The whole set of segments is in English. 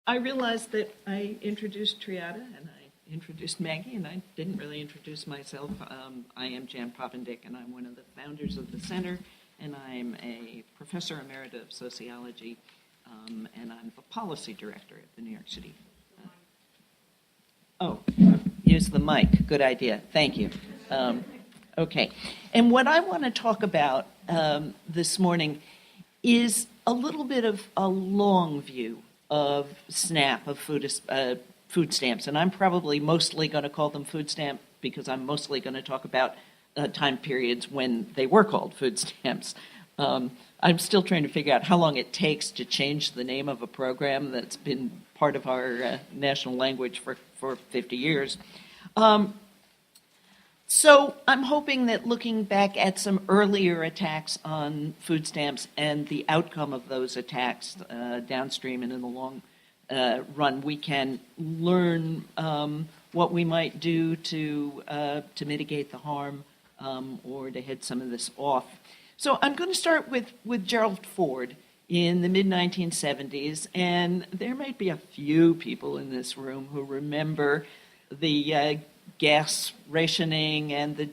I realized that I introduced Triada and I introduced Maggie, and I didn't really introduce myself. I am Jan Poppendieck, and I'm one of the founders of the center, and I'm a professor emerita of sociology, and I'm the policy director at the New York City. Use the mic. Good idea. Thank you. Okay. And what I want to talk about this morning is a little bit of a long view of SNAP, of food stamps. And I'm probably mostly going to call them food stamp because I'm mostly going to talk about time periods when they were called food stamps. I'm still trying to figure out how long it takes to change the name of a program that's been part of our national language for 50 years. So I'm hoping that looking back at some earlier attacks on food stamps and the outcome of those attacks downstream and in the long run, we can learn what we might do to mitigate the harm or to head some of this off. So I'm going to start with Gerald Ford in the mid-1970s, and there might be a few people in this room who remember the gas rationing and the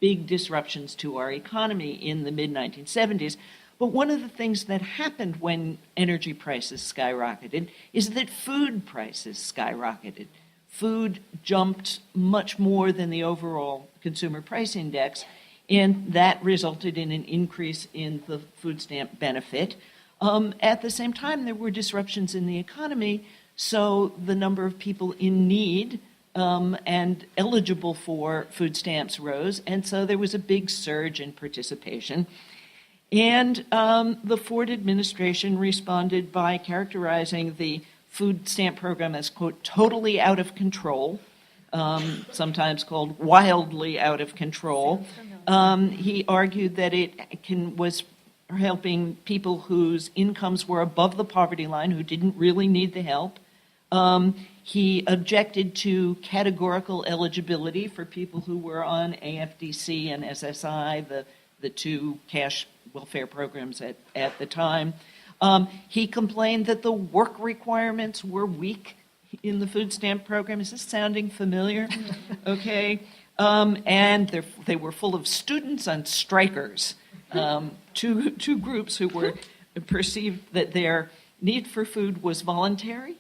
big disruptions to our economy in the mid-1970s. But one of the things that happened when energy prices skyrocketed is that food prices skyrocketed. Food jumped much more than the overall consumer price index, and that resulted in an increase in the food stamp benefit. At the same time, there were disruptions in the economy, so the number of people in need and eligible for food stamps rose, and so there was a big surge in participation. And the Ford administration responded by characterizing the food stamp program as, quote, totally out of control, sometimes called wildly out of control. He argued that it was helping people whose incomes were above the poverty line, who didn't really need the help. He objected to categorical eligibility for people who were on AFDC and SSI, the two cash welfare programs at the time. He complained that the work requirements were weak in the food stamp program. Is this sounding familiar? Okay. And they were full of students and strikers, two groups who were perceived that their need for food was voluntary,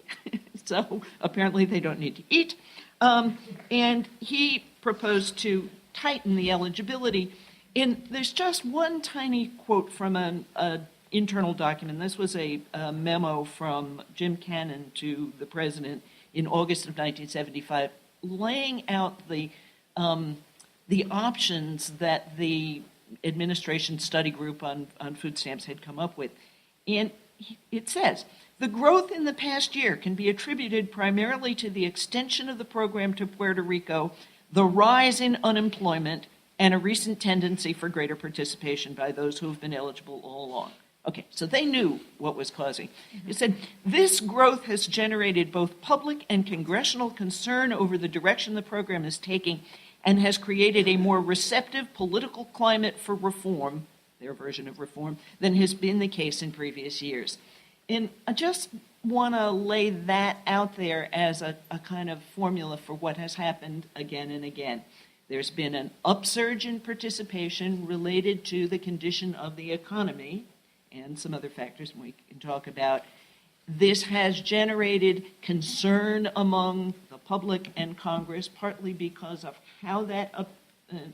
so apparently they don't need to eat. And he proposed to tighten the eligibility. And there's just one tiny quote from an internal document. This was a memo from Jim Cannon to the president in August of 1975, laying out the options that the administration study group on food stamps had come up with. And it says, the growth in the past year can be attributed primarily to the extension of the program to Puerto Rico, the rise in unemployment, and a recent tendency for greater participation by those who have been eligible all along. Okay, so they knew what was causing. It said, this growth has generated both public and congressional concern over the direction the program is taking and has created a more receptive political climate for reform, their version of reform, than has been the case in previous years. And I just want to lay that out there as a kind of formula for what has happened again and again. There's been an upsurge in participation related to the condition of the economy and some other factors we can talk about. This has generated concern among the public and Congress, partly because of how that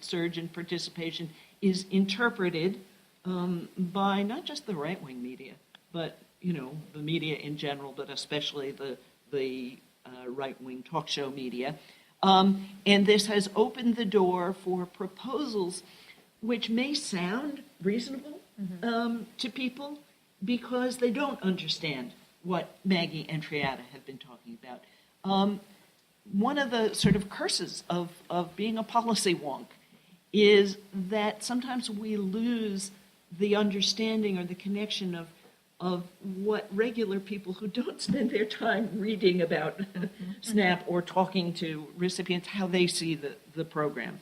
surge in participation is interpreted by not just the right-wing media, but the media in general, but especially the right-wing talk show media. And this has opened the door for proposals which may sound reasonable to people because they don't understand what Maggie and Triada have been talking about. One of the sort of curses of being a policy wonk is that sometimes we lose the understanding or the connection of what regular people who don't spend their time reading about SNAP or talking to recipients, how they see the program.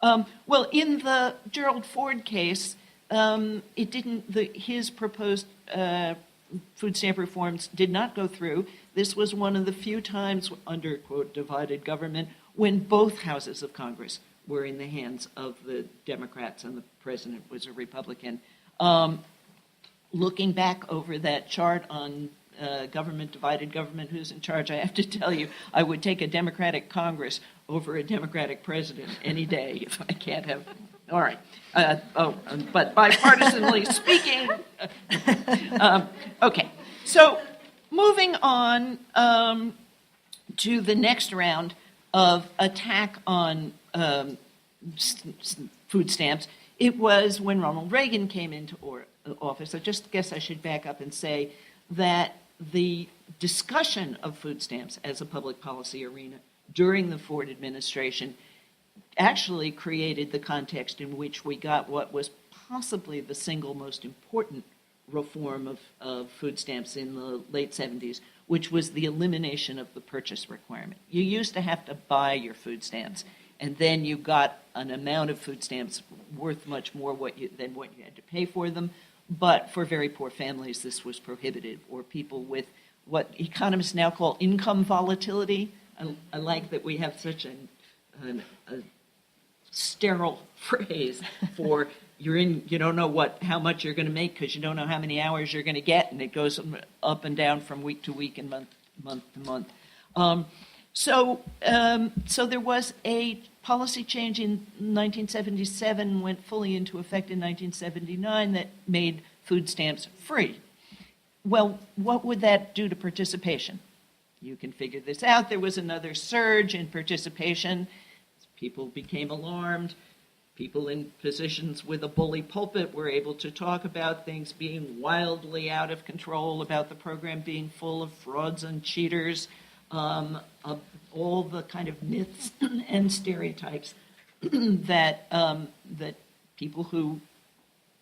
Well, in the Gerald Ford case, his proposed food stamp reforms did not go through. This was one of the few times under, quote, divided government when both houses of Congress were in the hands of the Democrats and the president was a Republican. Looking back over that chart on government, divided government, who's in charge, I have to tell you, I would take a Democratic Congress over a Democratic president any day if I can't have. All right. But bipartisanly speaking. Okay. So moving on to the next round of attack on food stamps, it was when Ronald Reagan came into office. I just guess I should back up and say that the discussion of food stamps as a public policy arena during the Ford administration actually created the context in which we got what was possibly the single most important reform of food stamps in the late 70s, which was the elimination of the purchase requirement. You used to have to buy your food stamps, and then you got an amount of food stamps worth much more than what you had to pay for them. But for very poor families, this was prohibited, or people with what economists now call income volatility. I like that we have such a sterile phrase for you don't know how much you're going to make because you don't know how many hours you're going to get, and it goes up and down from week to week and month to month. So there was a policy change in 1977, went fully into effect in 1979, that made food stamps free. Well, what would that do to participation? You can figure this out. There was another surge in participation. People became alarmed. People in positions with a bully pulpit were able to talk about things being wildly out of control, about the program being full of frauds and cheaters, of all the kind of myths and stereotypes that people who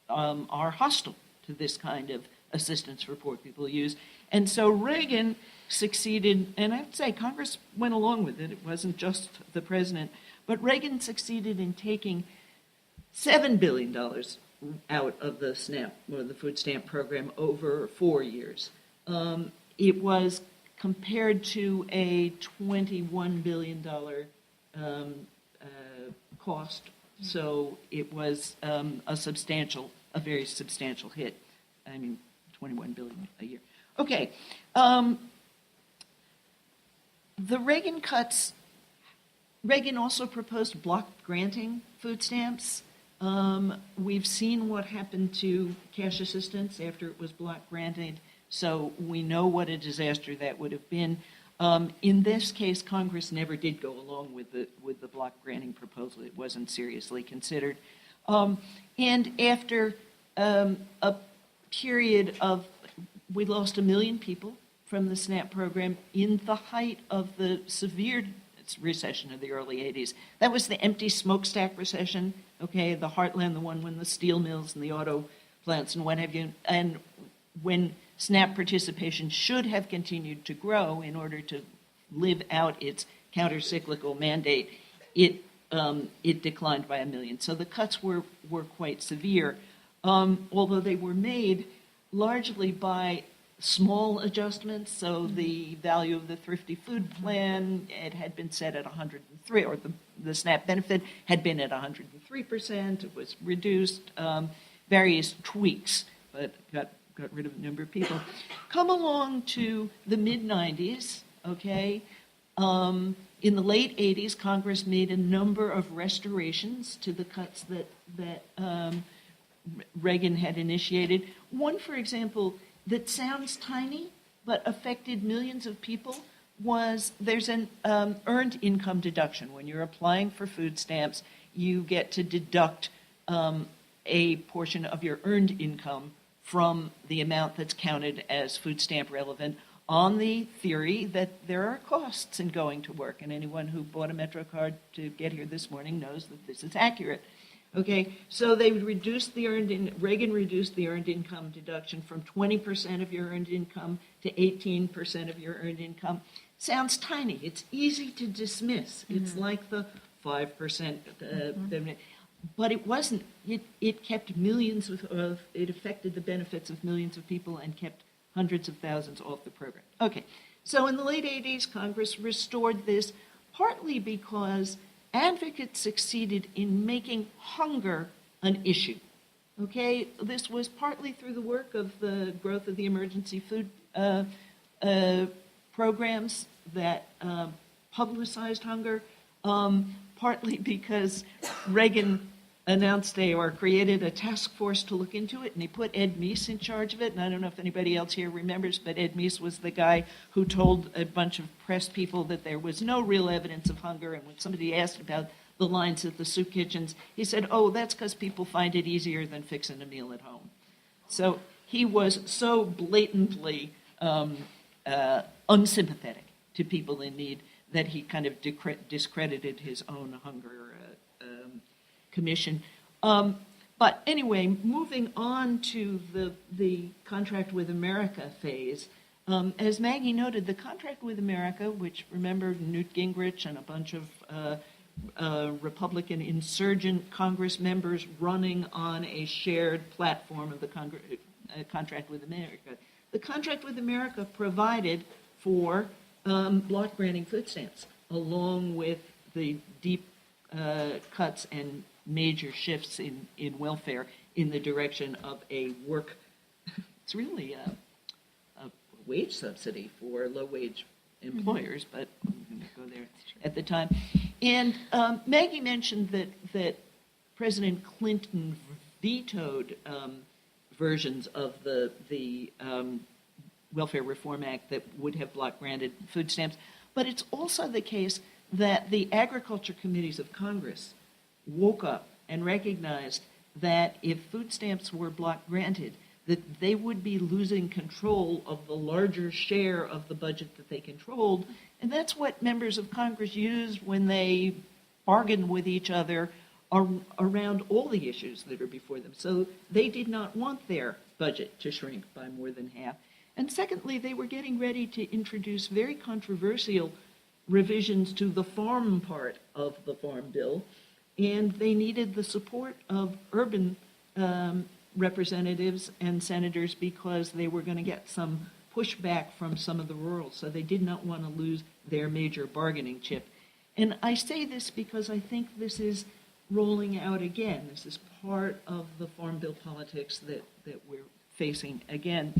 are hostile to this kind of assistance for poor people use. And so Reagan succeeded, and I'd say Congress went along with it. It wasn't just the president. But Reagan succeeded in taking $7 billion out of the SNAP, or the food stamp program, over 4 years. It was compared to a $21 billion cost, so it was a very substantial hit. I mean, $21 billion a year. Okay, the Reagan cuts. Reagan also proposed block granting food stamps. We've seen what happened to cash assistance after it was block granted, so we know what a disaster that would have been. In this case, Congress never did go along with the block granting proposal. It wasn't seriously considered. And after a period of, we lost 1 million people from the SNAP program in the height of the severe recession of the early 80s. That was the empty smokestack recession, okay, the heartland, the one when the steel mills and the auto plants and what have you, and when SNAP participation should have continued to grow in order to live out its counter-cyclical mandate, it declined by 1 million. So the cuts were quite severe, although they were made largely by small adjustments. So the value of the Thrifty Food Plan, it had been set at 103, or the SNAP benefit had been at 103%. It was reduced, various tweaks, but got rid of a number of people. Come along to the mid-90s, okay? In the late 80s, Congress made a number of restorations to the cuts that Reagan had initiated. One, for example, that sounds tiny but affected millions of people was there's an earned income deduction. When you're applying for food stamps, you get to deduct a portion of your earned income from the amount that's counted as food stamp relevant, on the theory that there are costs in going to work. And anyone who bought a Metro card to get here this morning knows that this is accurate. Okay, so they reduced Reagan reduced the earned income deduction from 20% of your earned income to 18% of your earned income. Sounds tiny. It's easy to dismiss. Mm-hmm. It's like the 5%, but it wasn't. It kept millions it affected the benefits of millions of people and kept hundreds of thousands off the program. Okay, so in the late 80s, Congress restored this partly because advocates succeeded in making hunger an issue. Okay, this was partly through the work of the growth of the emergency food programs that publicized hunger, partly because Reagan announced or created a task force to look into it, and he put Ed Meese in charge of it. And I don't know if anybody else here remembers, but Ed Meese was the guy who told a bunch of press people that there was no real evidence of hunger. And when somebody asked about the lines at the soup kitchens, he said, oh, that's because people find it easier than fixing a meal at home. So he was so blatantly unsympathetic to people in need that he kind of discredited his own hunger commission. But anyway, moving on to the Contract with America phase, as Maggie noted, the Contract with America, which, remember, Newt Gingrich and a bunch of Republican insurgent Congress members running on a shared platform of the Contract with America. The Contract with America provided for block granting food stamps, along with the deep cuts and major shifts in welfare in the direction of a it's really a wage subsidy for low-wage employers, but I'm going to go there at the time. And Maggie mentioned that President Clinton vetoed versions of the Welfare Reform Act that would have block-granted food stamps. But it's also the case that the agriculture committees of Congress woke up and recognized that if food stamps were block-granted, that they would be losing control of the larger share of the budget that they controlled. And that's what members of Congress used when they bargained with each other around all the issues that are before them. So they did not want their budget to shrink by more than half. And secondly, they were getting ready to introduce very controversial revisions to the farm part of the Farm Bill, and they needed the support of urban representatives and senators because they were going to get some pushback from some of the rural, so they did not want to lose their major bargaining chip. And I say this because I think this is rolling out again. This is part of the Farm Bill politics that we're facing again.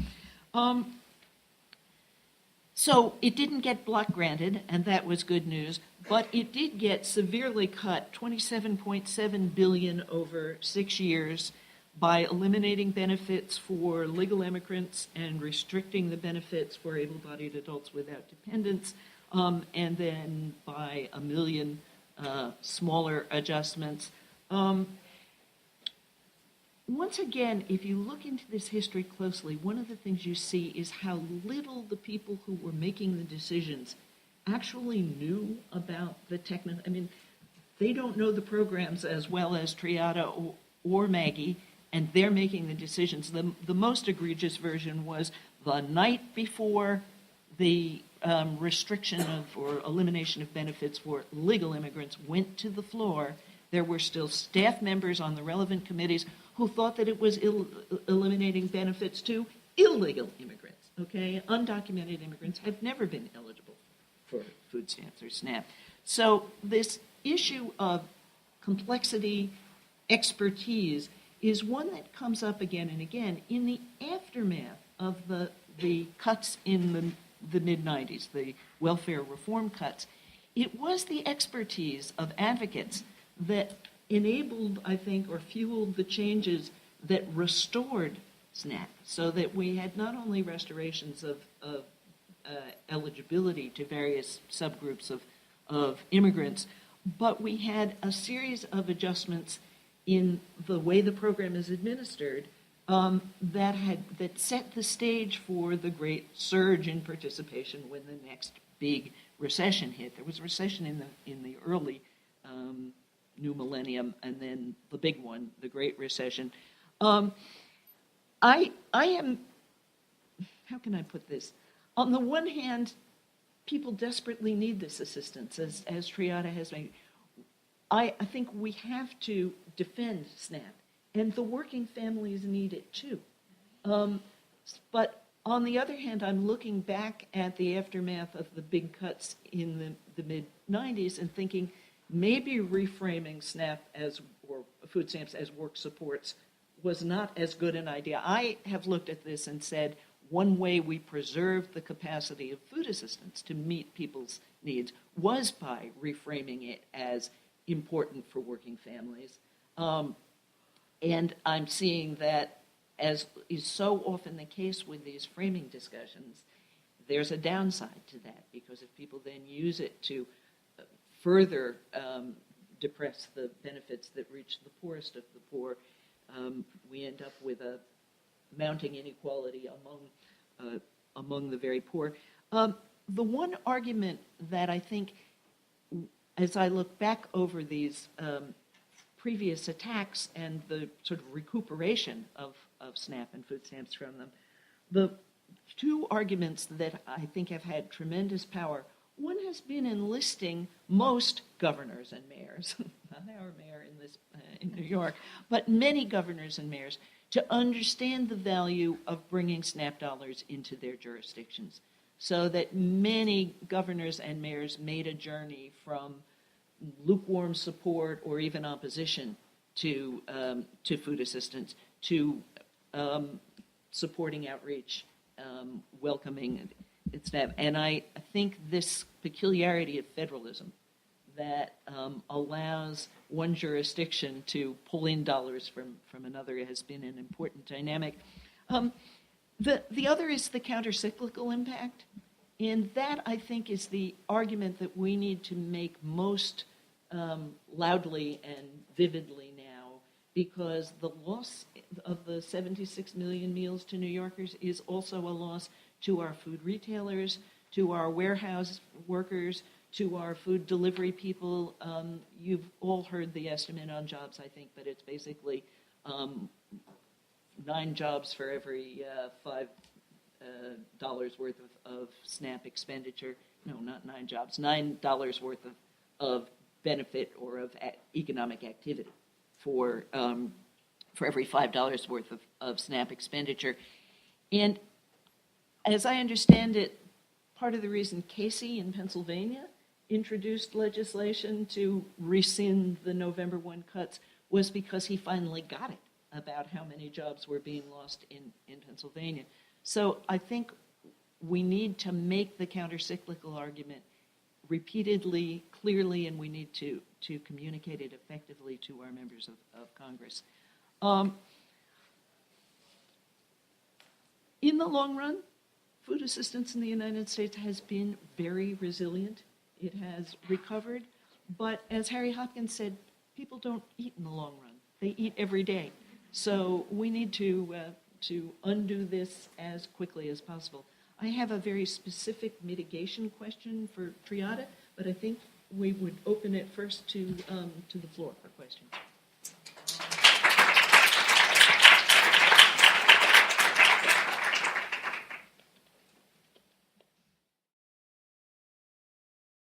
So it didn't get block granted, and that was good news, but it did get severely cut, $27.7 billion over 6 years, by eliminating benefits for legal immigrants and restricting the benefits for able-bodied adults without dependents, and then by 1 million smaller adjustments. Once again, if you look into this history closely, one of the things you see is how little the people who were making the decisions actually knew about the technical. I mean, they don't know the programs as well as Triata or Maggie, and they're making the decisions. The most egregious version was the night before the restriction of or elimination of benefits for legal immigrants went to the floor. There were still staff members on the relevant committees who thought that it was eliminating benefits to illegal immigrants, okay? Undocumented immigrants have never been eligible for food stamps or SNAP. So this issue of complexity, expertise, is one that comes up again and again in the aftermath of the cuts in the mid-90s, the welfare reform cuts. It was the expertise of advocates that enabled, I think, or fueled the changes that restored SNAP, so that we had not only restorations of eligibility to various subgroups of immigrants, but we had a series of adjustments in the way the program is administered that set the stage for the great surge in participation when the next big recession hit. There was a recession in the early new millennium, and then the big one, the Great Recession. I am, how can I put this? On the one hand, people desperately need this assistance, as Triata has made. I think we have to defend SNAP, and the working families need it too. But On the other hand, I'm looking back at the aftermath of the big cuts in the mid-90s and thinking maybe reframing SNAP or food stamps as work supports was not as good an idea. I have looked at this and said one way we preserved the capacity of food assistance to meet people's needs was by reframing it as important for working families. And I'm seeing that, as is so often the case with these framing discussions, there's a downside to that, because if people then use it to further depress the benefits that reach the poorest of the poor, we end up with a mounting inequality among the very poor. The one argument that I think, as I look back over these previous attacks and the sort of recuperation of SNAP and food stamps from them, the two arguments that I think have had tremendous power, one has been enlisting most governors and mayors, not our mayor in New York, but many governors and mayors, to understand the value of bringing SNAP dollars into their jurisdictions, so that many governors and mayors made a journey from lukewarm support or even opposition to food assistance to supporting outreach, welcoming SNAP. And I think this peculiarity of federalism that allows one jurisdiction to pull in dollars from another has been an important dynamic. The other is the counter-cyclical impact, and that, I think, is the argument that we need to make most loudly and vividly now, because the loss of the 76 million meals to New Yorkers is also a loss to our food retailers, to our warehouse workers, to our food delivery people. You've all heard the estimate on jobs, I think, but it's basically 9 jobs for every $5 worth of SNAP expenditure. No, not 9 jobs, $9 worth of benefit or of economic activity for every $5 worth of SNAP expenditure. And as I understand it, part of the reason Casey in Pennsylvania introduced legislation to rescind the November 1 cuts was because he finally got it about how many jobs were being lost in Pennsylvania. So I think we need to make the counter-cyclical argument repeatedly, clearly, and we need to communicate it effectively to our members of Congress. In the long run, food assistance in the United States has been very resilient. It has recovered, but as Harry Hopkins said, people don't eat in the long run. They eat every day. So we need to undo this as quickly as possible. I have a very specific mitigation question for Triada, but I think we would open it first to the floor for questions.